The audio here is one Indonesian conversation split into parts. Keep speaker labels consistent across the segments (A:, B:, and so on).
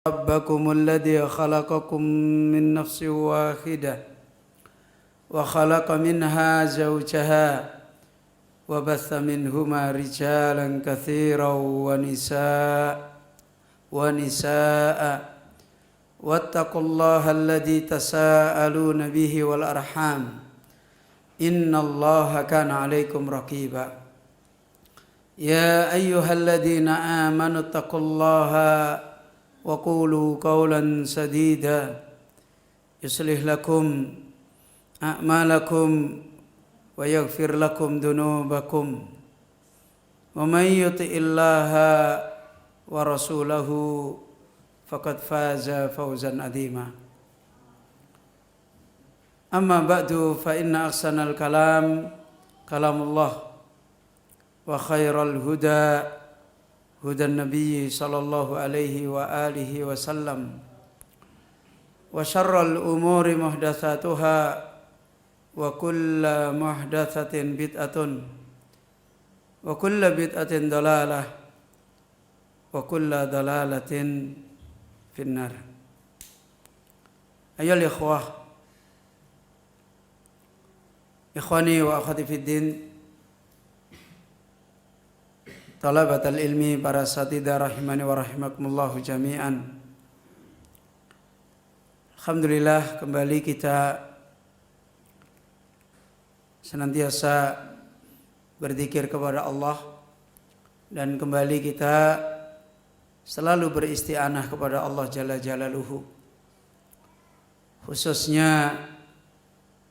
A: ربكم الذي خلقكم من نفس واحدة وخلق منها زوجها وبث منهما رجالا كثيرا ونساء واتقوا الله الذي تساءلون به والأرحام إن الله كان عليكم رقيبا يا أيها الذين آمنوا اتقوا الله وقولوا قولا سديدا يصلح لكم أعمالكم ويغفر لكم ذنوبكم ومن يطع الله ورسوله فقد فاز فوزا عظيما أما بعد فإن أحسن الكلام كلام الله وخير الهدى هدى النبي صلى الله عليه وآله وسلم وشر الأمور محدثاتها وكل محدثة بدعة وكل بدعة ضلالة وكل ضلالة في النار. أيها الإخوة إخواني وأخواتي في الدين Talabatul ilmi, para satidah rahimani wa rahimakumullahu jami'an. Alhamdulillah, kembali kita senantiasa berzikir kepada Allah dan kembali kita selalu beristi'anah kepada Allah Jalla Jalaluhu, khususnya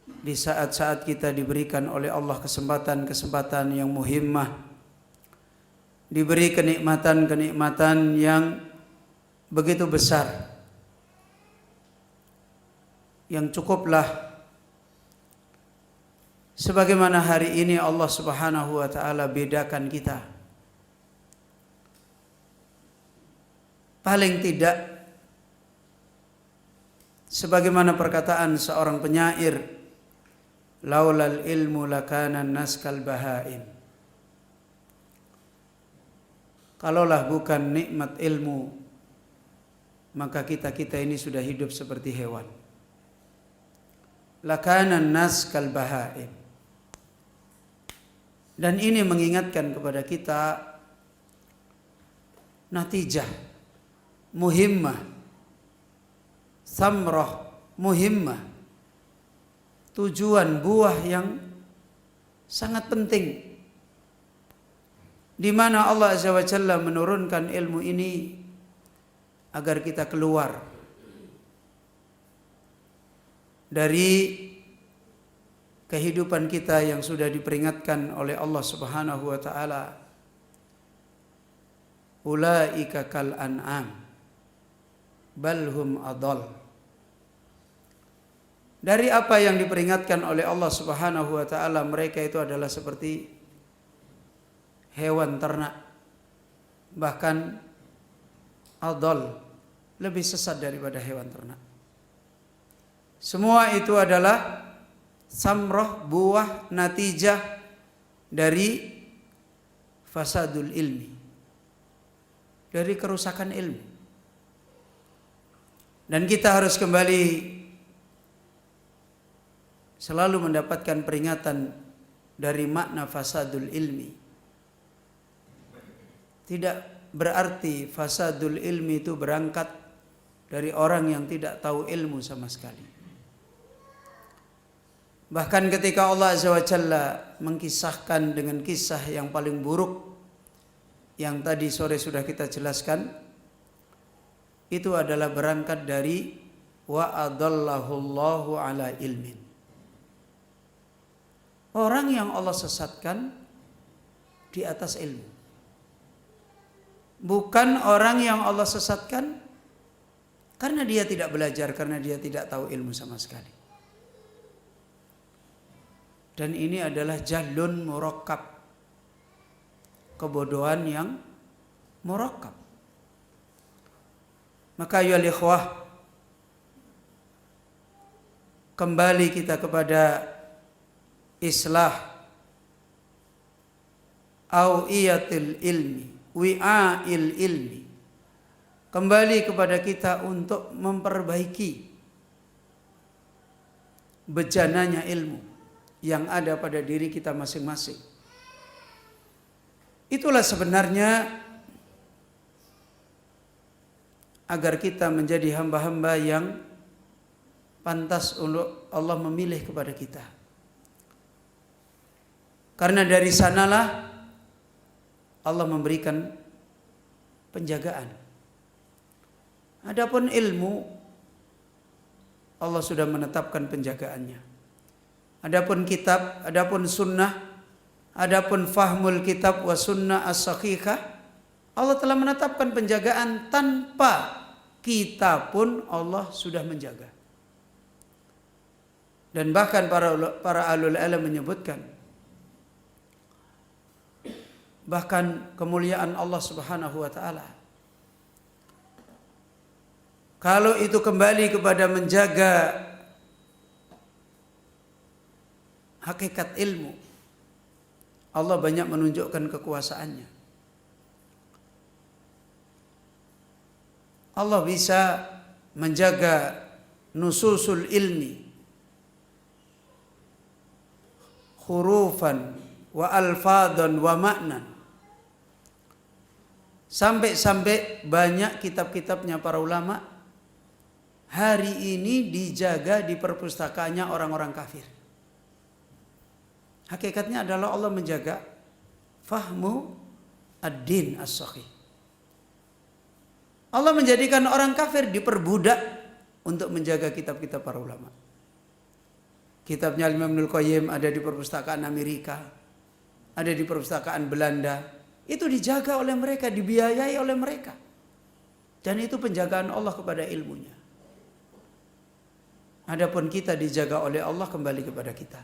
A: di saat-saat kita diberikan oleh Allah kesempatan-kesempatan yang muhimmah, diberi kenikmatan-kenikmatan yang begitu besar, yang cukuplah sebagaimana hari ini Allah Subhanahu wa taala bedakan kita. Paling tidak sebagaimana perkataan seorang penyair, laulal ilmu lakana naskal bahaim. Kalaulah bukan nikmat ilmu, maka kita ini sudah hidup seperti hewan. Lakanan nas kal bahaim. Dan ini mengingatkan kepada kita natijah muhimmah, samrah muhimmah, tujuan buah yang sangat penting, di mana Allah Azza wa Jalla menurunkan ilmu ini agar kita keluar dari kehidupan kita yang sudah diperingatkan oleh Allah Subhanahu wa taala. Ulaika kal an'am bal hum adall. Dari apa yang diperingatkan oleh Allah Subhanahu wa taala, mereka itu adalah seperti hewan ternak, bahkan adol, lebih sesat daripada hewan ternak. Semua itu adalah samroh, buah, natijah dari fasadul ilmi, dari kerusakan ilmu. Dan kita harus kembali selalu mendapatkan peringatan dari makna fasadul ilmi. Tidak berarti fasadul ilmi itu berangkat dari orang yang tidak tahu ilmu sama sekali. Bahkan ketika Allah Azza wa Jalla mengkisahkan dengan kisah yang paling buruk yang tadi sore sudah kita jelaskan, itu adalah berangkat dari wa adallahullahu ala ilmin. Orang yang Allah sesatkan di atas ilmu. Bukan orang yang Allah sesatkan karena dia tidak belajar, karena dia tidak tahu ilmu sama sekali. Dan ini adalah jahlun murakkab, kebodohan yang murakkab. Maka ya ikhwah, kembali kita kepada islah awiyatil ilmi, wi'a'il ilmi, kembali kepada kita untuk memperbaiki bejananya ilmu yang ada pada diri kita masing-masing. Itulah sebenarnya agar kita menjadi hamba-hamba yang pantas untuk Allah memilih kepada kita. Karena dari sanalah Allah memberikan penjagaan. Adapun ilmu, Allah sudah menetapkan penjagaannya. Adapun kitab, adapun sunnah, adapun fahmul kitab wa sunnah as-sahihah, Allah telah menetapkan penjagaan tanpa kita pun Allah sudah menjaga. Dan bahkan para ahlul ilm menyebutkan, bahkan kemuliaan Allah Subhanahu wa taala, kalau itu kembali kepada menjaga hakikat ilmu, Allah banyak menunjukkan kekuasaannya. Allah bisa menjaga nususul ilmi, hurufan wa alfadan wa maknan. Sampai-sampai banyak kitab-kitabnya para ulama hari ini dijaga di perpustakaannya orang-orang kafir. Hakikatnya adalah Allah menjaga fahmu ad-din as-sahih. Allah menjadikan orang kafir diperbudak untuk menjaga kitab-kitab para ulama. Kitabnya Imam Ibnul Qayyim ada di perpustakaan Amerika, ada di perpustakaan Belanda. Itu dijaga oleh mereka, dibiayai oleh mereka. Dan itu penjagaan Allah kepada ilmunya. Adapun kita dijaga oleh Allah kembali kepada kita.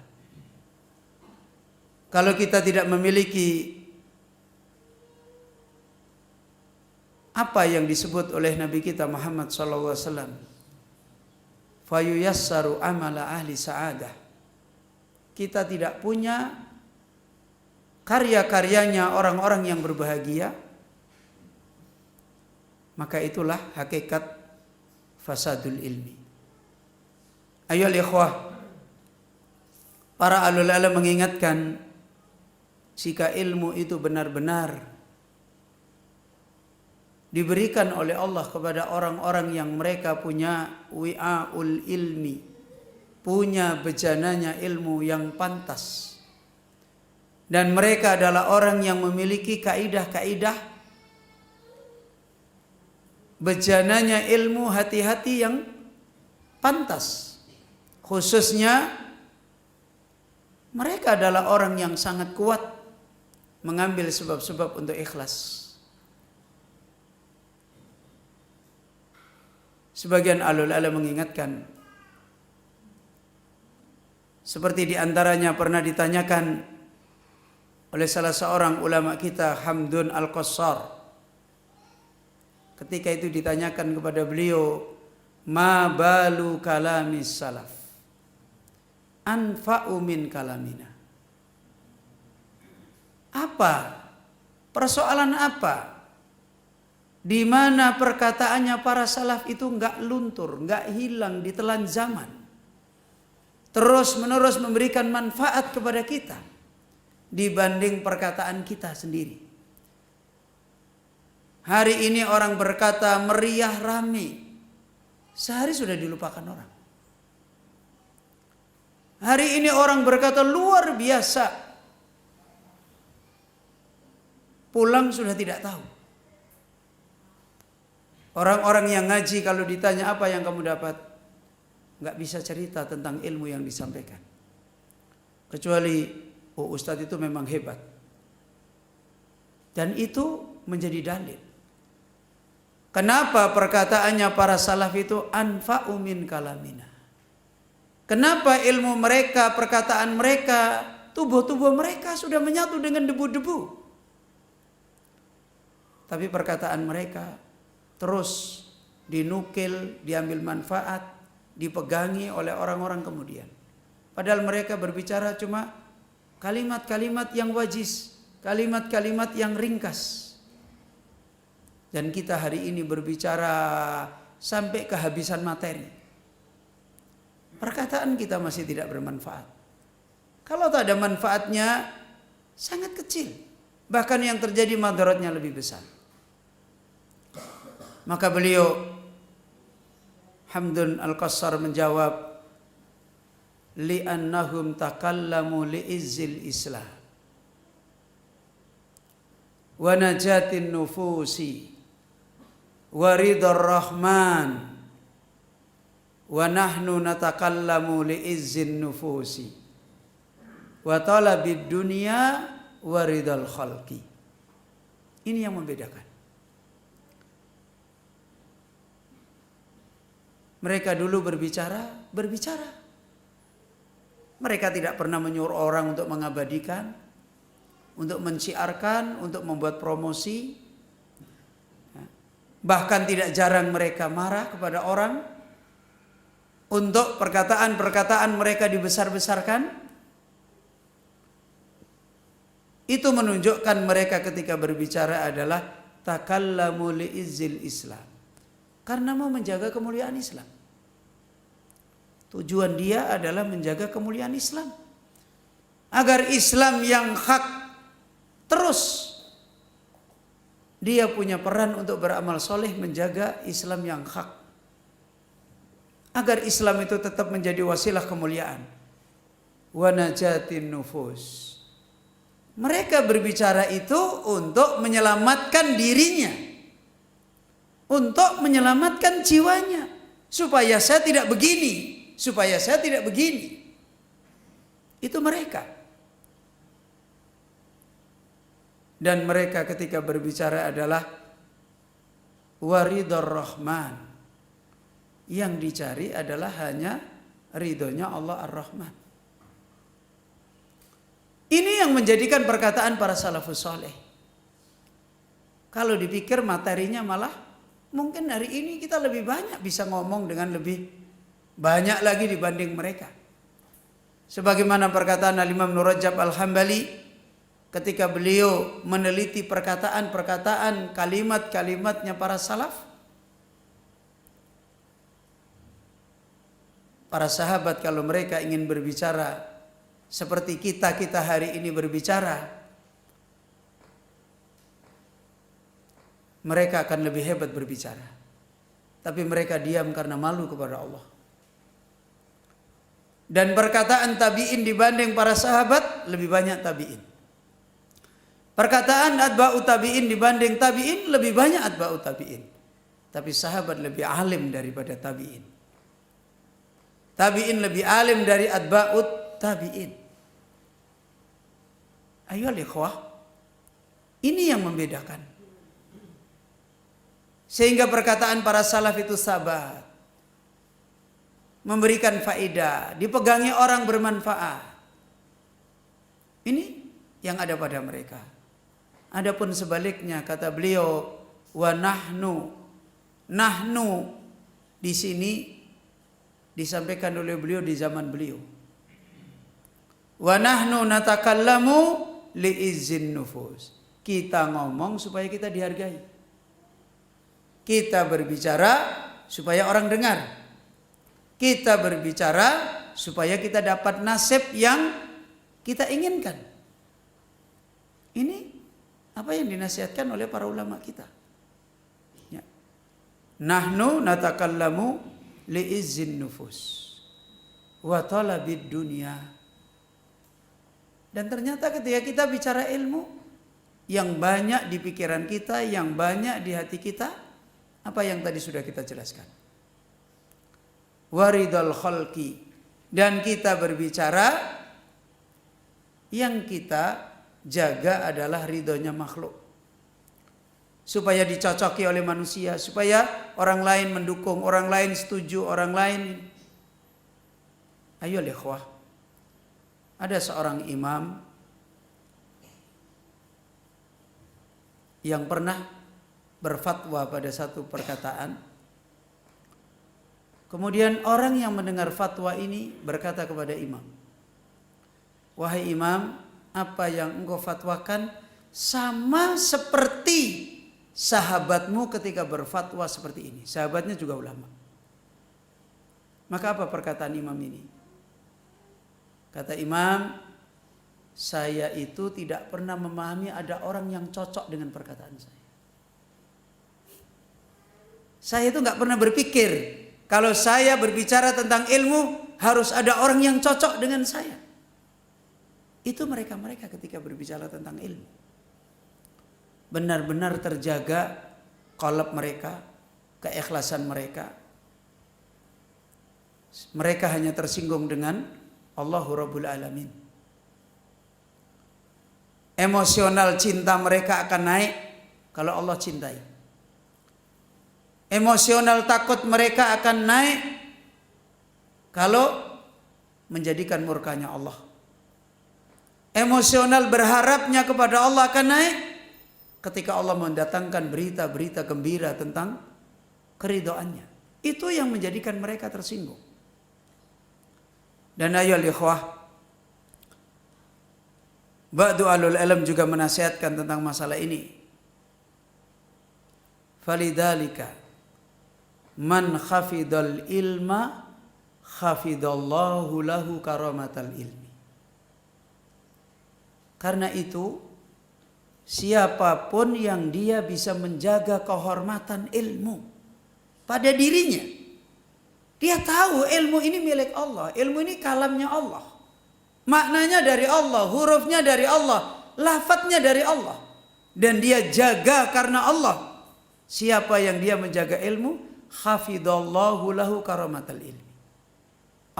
A: Kalau kita tidak memiliki apa yang disebut oleh Nabi kita Muhammad SAW, fayuyassaru amala ahli sa'adah, kita tidak punya karya-karyanya orang-orang yang berbahagia, maka itulah hakikat fasadul ilmi. Ayo ikhwah, para ahlul ilm mengingatkan, jika ilmu itu benar-benar diberikan oleh Allah kepada orang-orang yang mereka punya wi'aul ilmi, punya bejananya ilmu yang pantas, dan mereka adalah orang yang memiliki kaidah-kaidah bejananya ilmu hati-hati yang pantas. Khususnya mereka adalah orang yang sangat kuat mengambil sebab-sebab untuk ikhlas. Sebagian ahlul ilm mengingatkan, seperti diantaranya pernah ditanyakan oleh salah seorang ulama kita, Hamdun Al-Qassar. Ketika itu ditanyakan kepada beliau, ma balu kalamis salaf anfa'u min kalamina. Apa? Persoalan apa? Di mana perkataannya para salaf itu enggak luntur, enggak hilang ditelan zaman. Terus menerus memberikan manfaat kepada kita dibanding perkataan kita sendiri. Hari ini orang berkata meriah rame, sehari sudah dilupakan orang. Hari ini orang berkata luar biasa, pulang sudah tidak tahu. Orang-orang yang ngaji kalau ditanya apa yang kamu dapat, nggak bisa cerita tentang ilmu yang disampaikan. Kecuali, oh ustadz itu memang hebat. Dan itu menjadi dalil. Kenapa perkataannya para salaf itu anfa'u min kalamina? Kenapa ilmu mereka, perkataan mereka, tubuh-tubuh mereka sudah menyatu dengan debu-debu. Tapi perkataan mereka terus dinukil, diambil manfaat, dipegangi oleh orang-orang kemudian. Padahal mereka berbicara cuma kalimat-kalimat yang wajiz, kalimat-kalimat yang ringkas. Dan kita hari ini berbicara sampai kehabisan materi. Perkataan kita masih tidak bermanfaat. Kalau tak ada manfaatnya sangat kecil. Bahkan yang terjadi madaratnya lebih besar. Maka beliau Hamdun Al-Qassar menjawab, li'annahum takallamu li'izzil Islam wa najatin nufusi wa ridar rahman wa nahnu natakallamu li'izzin nufusi wa talabid dunya wa ridal khalqi. Ini yang membedakan. Mereka dulu berbicara. Mereka tidak pernah menyuruh orang untuk mengabadikan, untuk menciarkan, untuk membuat promosi. Bahkan tidak jarang mereka marah kepada orang untuk perkataan-perkataan mereka dibesar-besarkan. Itu menunjukkan mereka ketika berbicara adalah takallamu li'izzil Islam. Karena mau menjaga kemuliaan Islam. Tujuan dia adalah menjaga kemuliaan Islam. Agar Islam yang hak terus. Dia punya peran untuk beramal soleh menjaga Islam yang hak. Agar Islam itu tetap menjadi wasilah kemuliaan. Wa najatin nufus. Mereka berbicara itu untuk menyelamatkan dirinya. Untuk menyelamatkan jiwanya. Supaya saya tidak begini. Supaya saya tidak begini. Itu mereka. Dan mereka ketika berbicara adalah waridar rahman. Yang dicari adalah hanya ridhonya Allah ar-Rahman. Ini yang menjadikan perkataan para salafus saleh. Kalau dipikir materinya malah mungkin hari ini kita lebih banyak bisa ngomong dengan lebih banyak lagi dibanding mereka. Sebagaimana perkataan Al-Imam Nur Rajab Al-Hambali ketika beliau meneliti perkataan-perkataan kalimat-kalimatnya para salaf. Para sahabat kalau mereka ingin berbicara seperti kita hari ini berbicara, mereka akan lebih hebat berbicara. Tapi mereka diam karena malu kepada Allah. Dan perkataan tabi'in dibanding para sahabat lebih banyak tabi'in. Perkataan atba'u tabi'in dibanding tabi'in lebih banyak atba'u tabi'in. Tapi sahabat lebih alim daripada tabi'in. Tabi'in lebih alim dari atba'u tabi'in. Ayo ikhwah, ini yang membedakan. Sehingga perkataan para salaf itu sabar. Memberikan faedah, dipegangi orang bermanfaat. Ini yang ada pada mereka. Adapun sebaliknya kata beliau, wa nahnu di sini disampaikan oleh beliau di zaman beliau. Wa nahnu natakallamu li'izzin nufus. Kita ngomong supaya kita dihargai. Kita berbicara supaya orang dengar. Kita berbicara supaya kita dapat nasib yang kita inginkan. Ini apa yang dinasihatkan oleh para ulama kita. Ya. Nahnu natakallamu li'izzin nufus wa talabid dunya. Dan ternyata ketika kita bicara ilmu, yang banyak di pikiran kita, yang banyak di hati kita, apa yang tadi sudah kita jelaskan. Waridul khalqi. Dan kita berbicara, yang kita jaga adalah ridhonya makhluk. Supaya dicocoki oleh manusia, supaya orang lain mendukung, orang lain setuju, orang lain. Ayo ikhwah. Ada seorang imam yang pernah berfatwa pada satu perkataan. Kemudian orang yang mendengar fatwa ini berkata kepada imam, wahai imam, apa yang engkau fatwakan sama seperti sahabatmu ketika berfatwa seperti ini. Sahabatnya juga ulama. Maka apa perkataan imam ini? Kata imam, saya itu tidak pernah memahami ada orang yang cocok dengan perkataan saya. Saya itu nggak pernah berpikir kalau saya berbicara tentang ilmu harus ada orang yang cocok dengan saya. Itu mereka-mereka ketika berbicara tentang ilmu. Benar-benar terjaga qalb mereka, keikhlasan mereka. Mereka hanya tersinggung dengan Allahu Rabbul Alamin. Emosional cinta mereka akan naik kalau Allah cintai. Emosional takut mereka akan naik kalau menjadikan murkanya Allah. Emosional berharapnya kepada Allah akan naik ketika Allah mendatangkan berita-berita gembira tentang keridhaannya. Itu yang menjadikan mereka tersinggung. Dan ayolah ikhwah, ba'du alul ilm juga menasihatkan tentang masalah ini. Falidhalika man khafidal ilma khafidallahu lahu karamatal ilmi. Karena itu siapapun yang dia bisa menjaga kehormatan ilmu pada dirinya, dia tahu ilmu ini milik Allah, ilmu ini kalamnya Allah, maknanya dari Allah, hurufnya dari Allah, lafadznya dari Allah, dan dia jaga karena Allah. Siapa yang dia menjaga ilmu, hafidallahu lahu karamatal ilmi,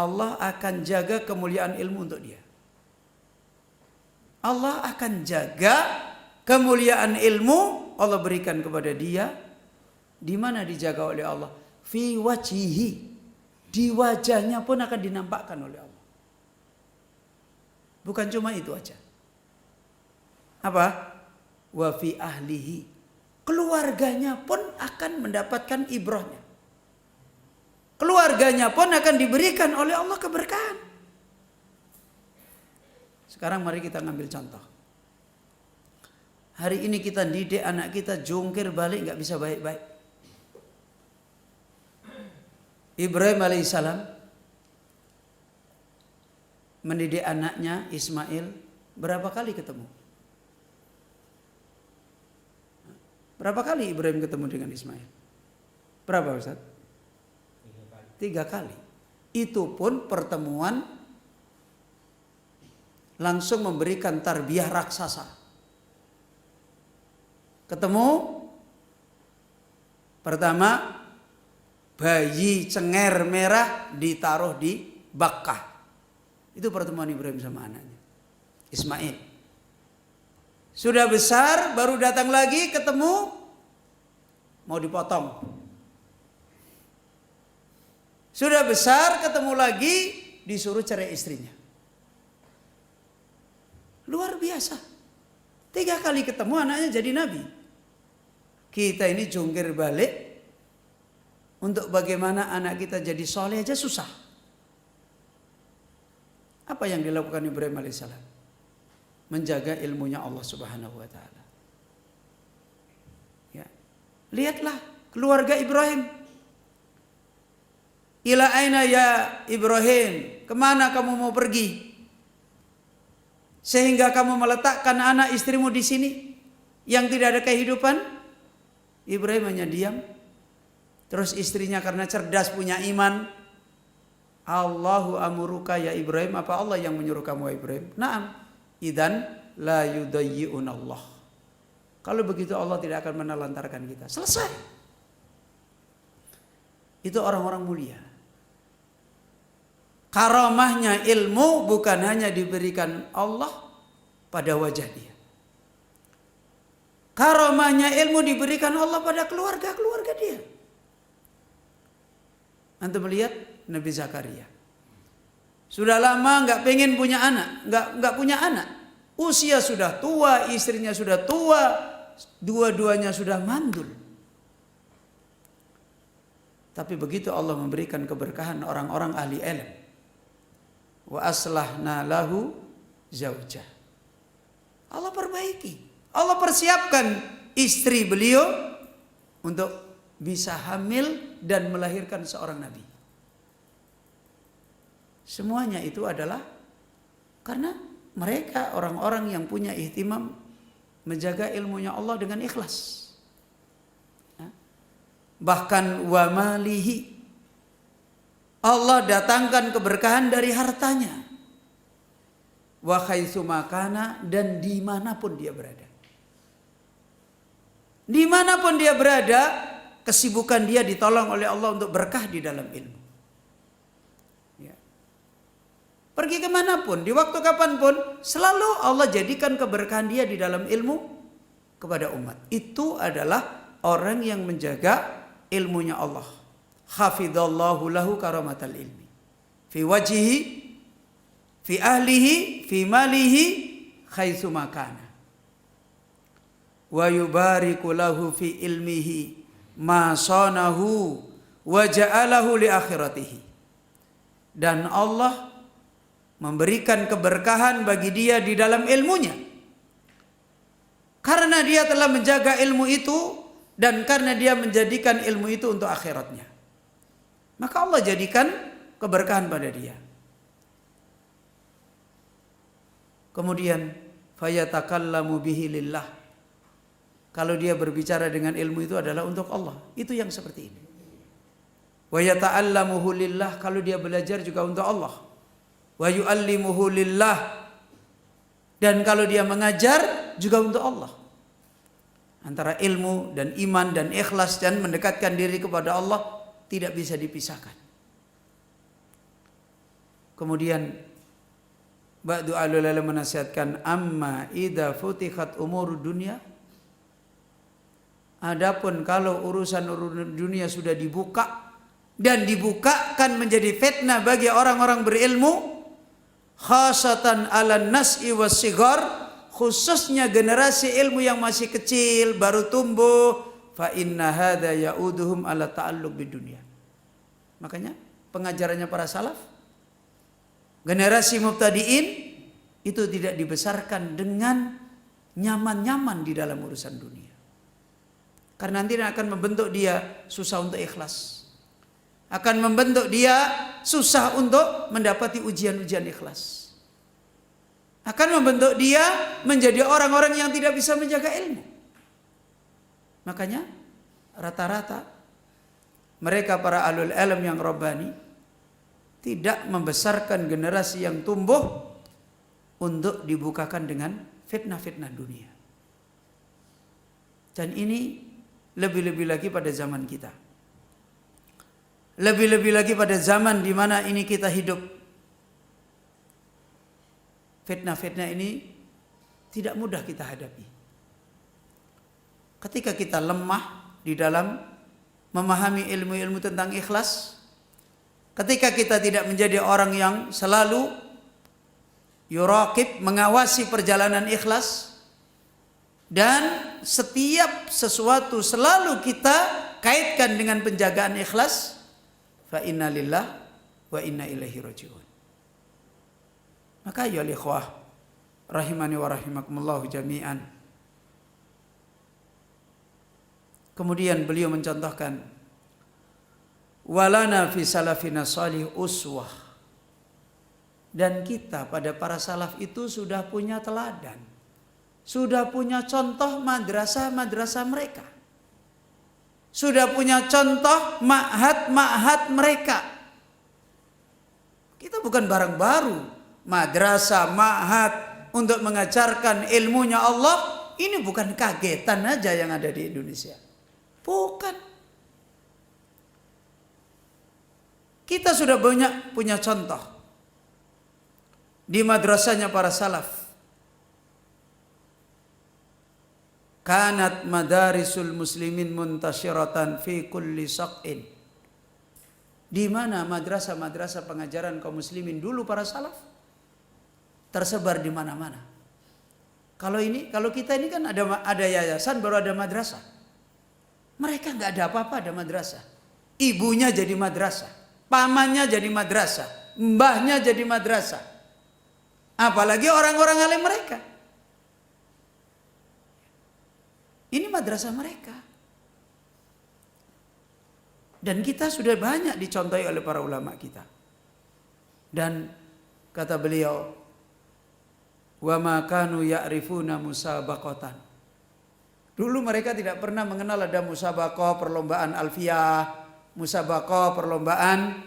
A: Allah akan jaga kemuliaan ilmu untuk dia. Allah akan jaga kemuliaan ilmu, Allah berikan kepada dia. Di mana dijaga oleh Allah? Fi wajhihi, di wajahnya pun akan dinampakkan oleh Allah. Bukan cuma itu aja. Apa? Wa fi ahlihi, keluarganya pun akan mendapatkan ibrahnya. Keluarganya pun akan diberikan oleh Allah keberkahan. Sekarang mari kita ngambil contoh. Hari ini kita didik anak kita jungkir balik nggak bisa baik-baik. Ibrahim alaihissalam mendidik anaknya Ismail berapa kali ketemu? Berapa kali Ibrahim ketemu dengan Ismail? Berapa Ustaz? 3 kali. Itu pun pertemuan langsung memberikan tarbiyah raksasa. Ketemu pertama, bayi cenger merah ditaruh di Bakkah. Itu pertemuan Ibrahim sama anaknya Ismail. Sudah besar baru datang lagi ketemu mau dipotong. Sudah besar ketemu lagi disuruh cerai istrinya. Luar biasa. 3 kali ketemu anaknya jadi nabi. Kita ini jungkir balik untuk bagaimana anak kita jadi soleh aja susah. Apa yang dilakukan Ibrahim alaihissalam? Menjaga ilmunya Allah subhanahu wa ta'ala. Ya. Lihatlah keluarga Ibrahim. Ila aina ya Ibrahim, kemana kamu mau pergi? Sehingga kamu meletakkan anak istrimu di sini yang tidak ada kehidupan. Ibrahim hanya diam. Terus istrinya karena cerdas punya iman, Allahu amuruka ya Ibrahim, apa Allah yang menyuruh kamu ya Ibrahim? Naam, idan la yudayyi'un Allah. Kalau begitu Allah tidak akan menelantarkan kita. Selesai. Itu orang-orang mulia. Karamahnya ilmu bukan hanya diberikan Allah pada wajah dia. Karamahnya ilmu diberikan Allah pada keluarga-keluarga dia. Antum melihat Nabi Zakaria. Sudah lama nggak pengen punya anak, nggak punya anak. Usia sudah tua, istrinya sudah tua, dua-duanya sudah mandul. Tapi begitu Allah memberikan keberkahan orang-orang ahli ilmu. Wa aslahna lahu zaujah. Allah perbaiki, Allah persiapkan istri beliau untuk bisa hamil dan melahirkan seorang nabi. Semuanya itu adalah karena mereka orang-orang yang punya ihtimam menjaga ilmunya Allah dengan ikhlas. Bahkan wa malihi, Allah datangkan keberkahan dari hartanya. Wa haitsu makana, dan dimanapun dia berada. Dimanapun dia berada, kesibukan dia ditolong oleh Allah untuk berkah di dalam ilmu. Ya. Pergi kemanapun, di waktu kapanpun, selalu Allah jadikan keberkahan dia di dalam ilmu kepada umat. Itu adalah orang yang menjaga ilmunya Allah. Hafidhallahu lahu karamatal ilmi. Fi wajhihi, fi ahlihi, fi malihi, haitsu makana. Wa yubariku lahu fi ilmihi ma sanahu wa ja'alahu li akhiratihi. Dan Allah memberikan keberkahan bagi dia di dalam ilmunya. Karena dia telah menjaga ilmu itu dan karena dia menjadikan ilmu itu untuk akhiratnya. Maka Allah jadikan keberkahan pada dia. Kemudian fayatakallamu bihi lillah. Kalau dia berbicara dengan ilmu itu adalah untuk Allah. Itu yang seperti ini. Wa yata'allamuhu lillah, kalau dia belajar juga untuk Allah. Wa yu'allimuhu lillah, dan kalau dia mengajar juga untuk Allah. Antara ilmu dan iman dan ikhlas dan mendekatkan diri kepada Allah tidak bisa dipisahkan. Kemudian ba'du alulala menasihatkan, amma idza futihat umur dunia, adapun kalau urusan dunia sudah dibuka dan dibukakan menjadi fitnah bagi orang-orang berilmu, khasatan ala nas'i was-sighar, khususnya generasi ilmu yang masih kecil baru tumbuh, fa inna hadza ya'uduhum ala ta'alluq bidunya. Makanya pengajarannya para salaf, generasi mubtadiin itu tidak dibesarkan dengan nyaman-nyaman di dalam urusan dunia. Karena nanti akan membentuk dia susah untuk ikhlas. Akan membentuk dia susah untuk mendapati ujian-ujian ikhlas. Akan membentuk dia menjadi orang-orang yang tidak bisa menjaga ilmu. Makanya rata-rata mereka para ahlul ilm yang rabbani tidak membesarkan generasi yang tumbuh untuk dibukakan dengan fitnah-fitnah dunia. Dan ini lebih-lebih lagi pada zaman kita. Lebih-lebih lagi pada zaman di mana ini kita hidup. Fitnah-fitnah ini tidak mudah kita hadapi. Ketika kita lemah di dalam memahami ilmu-ilmu tentang ikhlas, ketika kita tidak menjadi orang yang selalu yuraqib, mengawasi perjalanan ikhlas, dan setiap sesuatu selalu kita kaitkan dengan penjagaan ikhlas, fa inna lillah wa inna ilaihi raji'un. Maka ya ikhwah rahimani wa rahimakumullah jami'an. Kemudian beliau mencontohkan, walana fi salafina salih uswah, dan kita pada para salaf itu sudah punya teladan, sudah punya contoh madrasah-madrasah mereka, sudah punya contoh ma'had-ma'had mereka. Kita bukan barang baru, madrasah, ma'had untuk mengajarkan ilmunya Allah. Ini bukan kagetan aja yang ada di Indonesia. Bukan. Kita sudah banyak punya contoh di madrasahnya para salaf. Kanat madarisul muslimin muntasyiratan fi kulli saqin. Di mana madrasah-madrasah pengajaran kaum muslimin dulu para salaf tersebar di mana-mana. Kalau kita ini kan ada yayasan baru ada madrasah. Mereka nggak ada apa-apa ada madrasah. Ibunya jadi madrasah, pamannya jadi madrasah, mbahnya jadi madrasah. Apalagi orang-orang alim mereka. Ini madrasah mereka. Dan kita sudah banyak dicontohi oleh para ulama kita. Dan kata beliau, wa ma kanu ya'rifuna musabaqatan. Dulu mereka tidak pernah mengenal ada musabaqah, perlombaan alfiyah, musabaqah, perlombaan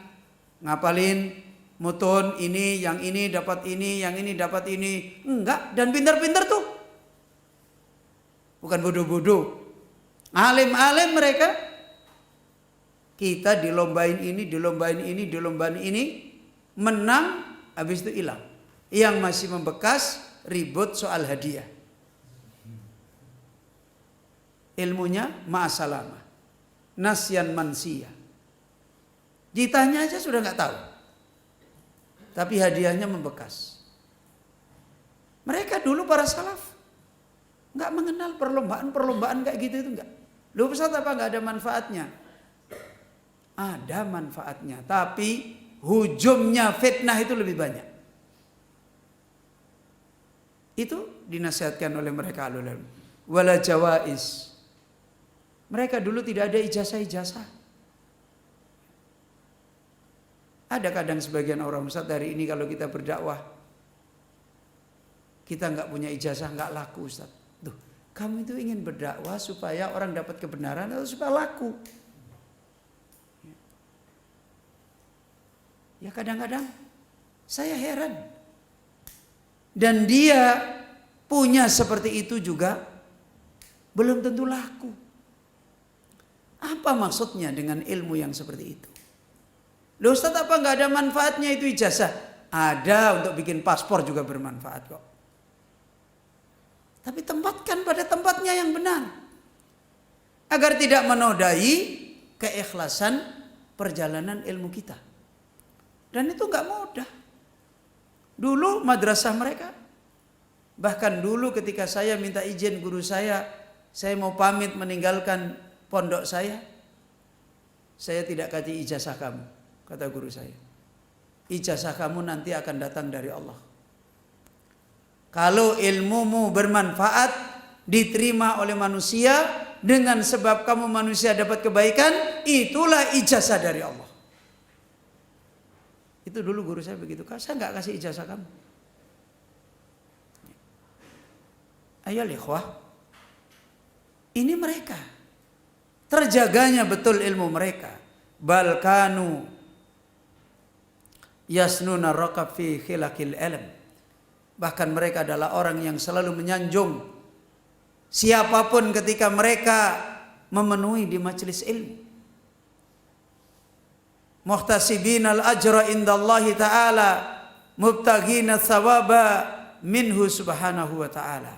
A: ngapalin mutun ini, yang ini dapat ini, yang ini dapat ini. Enggak, dan pintar-pintar tuh. Bukan bodoh-bodoh. Alim-alim mereka. Kita dilombain ini, dilombain ini, dilombain ini. Menang, habis itu hilang. Yang masih membekas, ribut soal hadiah. Ilmunya ma'asalamah. Nasyan mansiyah. Ditanya aja sudah nggak tahu. Tapi hadiahnya membekas. Mereka dulu para salaf nggak mengenal perlombaan kayak gitu itu nggak. Lu Ustaz, apa nggak ada manfaatnya? Ada manfaatnya, tapi hujumnya fitnah itu lebih banyak. Itu dinasihatkan oleh mereka alul ilm. Wala jawais. Mereka dulu tidak ada ijazah-ijazah. Ada kadang sebagian orang, Ustaz, hari ini kalau kita berdakwah kita nggak punya ijazah, nggak laku, Ustaz. Tuh, kamu itu ingin berdakwah supaya orang dapat kebenaran atau supaya laku? Ya kadang-kadang saya heran. Dan dia punya seperti itu juga belum tentu laku. Apa maksudnya dengan ilmu yang seperti itu? Loh Ustaz, apa nggak ada manfaatnya itu ijazah? Ada, untuk bikin paspor juga bermanfaat kok. Tapi tempatkan pada tempatnya yang benar. Agar tidak menodai keikhlasan perjalanan ilmu kita. Dan itu nggak mudah. Dulu madrasah mereka, bahkan dulu ketika saya minta izin guru saya mau pamit meninggalkan pondok saya tidak kasih ijazah kamu, kata guru saya. Ijazah kamu nanti akan datang dari Allah. Kalau ilmumu bermanfaat, diterima oleh manusia, dengan sebab kamu manusia dapat kebaikan, itulah ijazah dari Allah. Itu dulu guru saya begitu. Saya nggak kasih ijazah kamu. Ayo ikhwah, ini mereka terjaganya betul ilmu mereka. Balkanu yasnuna raqab fi khilaqil ilm. Bahkan mereka adalah orang yang selalu menyanjung siapapun ketika mereka memenuhi di majelis ilmu. Muhtasibina al-ajra indallahi ta'ala, mubtaghina thawaba minhu subhanahu wa ta'ala.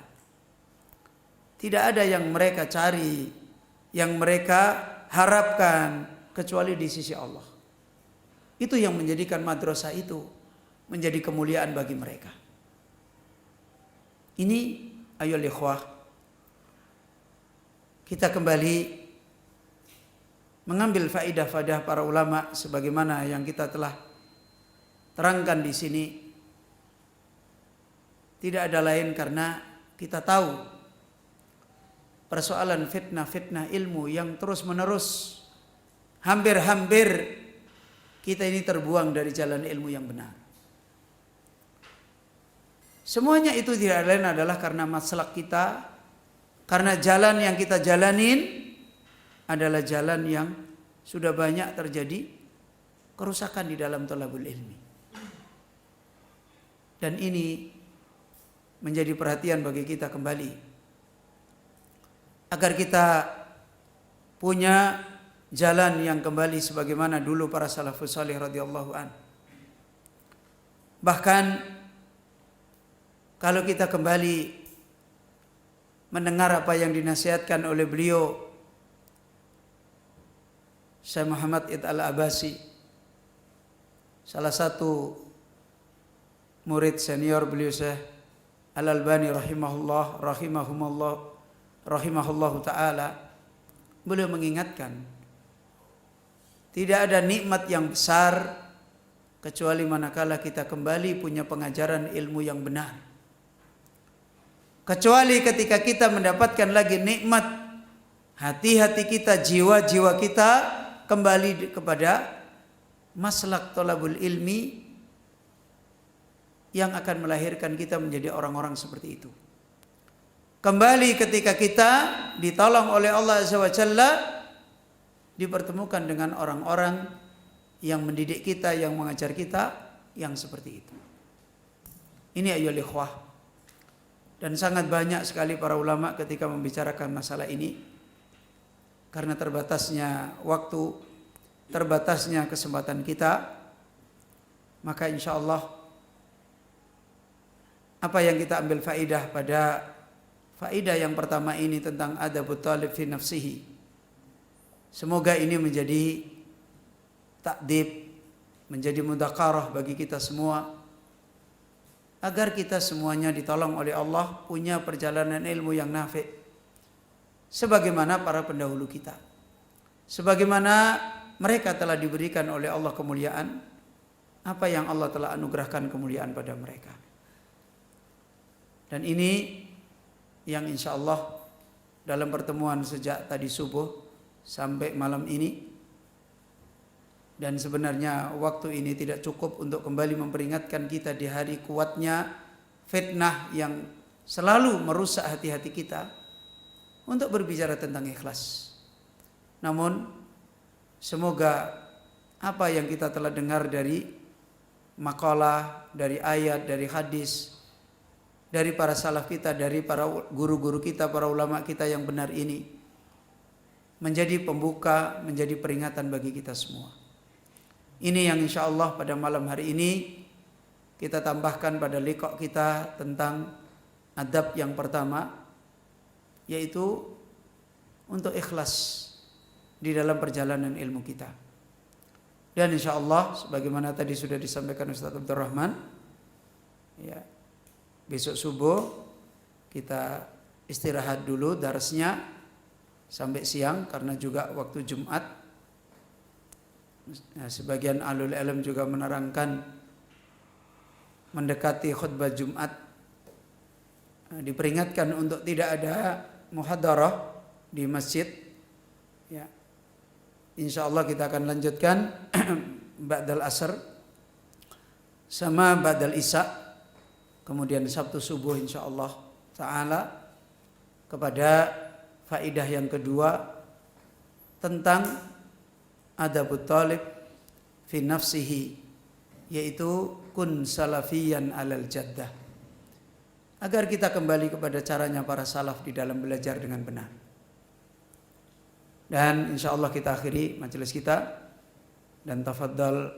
A: Tidak ada yang mereka cari, yang mereka harapkan kecuali di sisi Allah. Itu yang menjadikan madrasah itu menjadi kemuliaan bagi mereka. Ini ayoul ikhwah, kita kembali mengambil faidah-faidah para ulama sebagaimana yang kita telah terangkan di sini. Tidak ada lain karena kita tahu persoalan fitnah-fitnah ilmu yang terus-menerus, hampir-hampir kita ini terbuang dari jalan ilmu yang benar. Semuanya itu tidak lain adalah karena maslak kita, karena jalan yang kita jalanin adalah jalan yang sudah banyak terjadi kerusakan di dalam thalabul ilmi. Dan ini menjadi perhatian bagi kita kembali, agar kita punya jalan yang kembali sebagaimana dulu para salafus salih radhiyallahu an. Bahkan kalau kita kembali mendengar apa yang dinasihatkan oleh beliau Syekh Muhammad Id Al-Abasi, salah satu murid senior beliau Syekh Al-Albani rahimahullah ta'ala, beliau mengingatkan tidak ada nikmat yang besar kecuali manakala kita kembali punya pengajaran ilmu yang benar. kecuali ketika kita mendapatkan lagi nikmat, hati-hati kita, jiwa-jiwa kita kembali kepada maslak thalabul ilmi yang akan melahirkan kita menjadi orang-orang seperti itu. Kembali ketika kita ditolong oleh Allah Azza wa Jalla, dipertemukan dengan orang-orang yang mendidik kita, yang mengajar kita, yang seperti itu. Ini ayyuhal ikhwah. Dan sangat banyak sekali para ulama ketika membicarakan masalah ini. Karena terbatasnya waktu, terbatasnya kesempatan kita, maka insya Allah apa yang kita ambil faidah pada faidah yang pertama ini tentang adabut talib fi nafsihi, semoga ini menjadi takdib, menjadi mudzakarah bagi kita semua, agar kita semuanya ditolong oleh Allah punya perjalanan ilmu yang nafi', sebagaimana para pendahulu kita, sebagaimana mereka telah diberikan oleh Allah kemuliaan, apa yang Allah telah anugerahkan kemuliaan pada mereka. Dan ini yang insya Allah dalam pertemuan sejak tadi subuh sampai malam ini, dan sebenarnya waktu ini tidak cukup untuk kembali memperingatkan kita di hari kuatnya fitnah yang selalu merusak hati-hati kita, untuk berbicara tentang ikhlas. Namun semoga apa yang kita telah dengar dari makalah, dari ayat, dari hadis, dari para salaf kita, dari para guru-guru kita, para ulama kita yang benar ini, menjadi pembuka, menjadi peringatan bagi kita semua. Ini yang insya Allah pada malam hari ini kita tambahkan pada liqa kita tentang adab yang pertama, yaitu untuk ikhlas di dalam perjalanan ilmu kita. Dan insya Allah sebagaimana tadi sudah disampaikan Ustaz Abdul Rahman, ya, besok subuh kita istirahat dulu darsnya sampai siang karena juga waktu Jumat. Nah, sebagian ahlul ilm juga menerangkan mendekati khutbah Jumat, diperingatkan untuk tidak ada muhadarah di masjid. Ya, insya Allah kita akan lanjutkan ba'dal asr sama ba'dal isya. Kemudian Sabtu subuh insya Allah ta'ala kepada faidah yang kedua tentang adabut talib fi nafsihi, yaitu kun salafiyan alal jaddah, agar kita kembali kepada caranya para salaf di dalam belajar dengan benar. Dan insya Allah kita akhiri majelis kita, dan tafadhal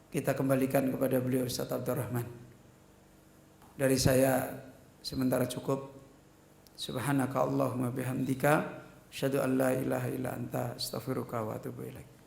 A: kita kembalikan kepada beliau Ustaz Abdul Rahman. Dari saya sementara cukup. Subhanaka Allahumma bihamdika asyhadu an la ilaha illa anta astaghfiruka wa atubu ilaik.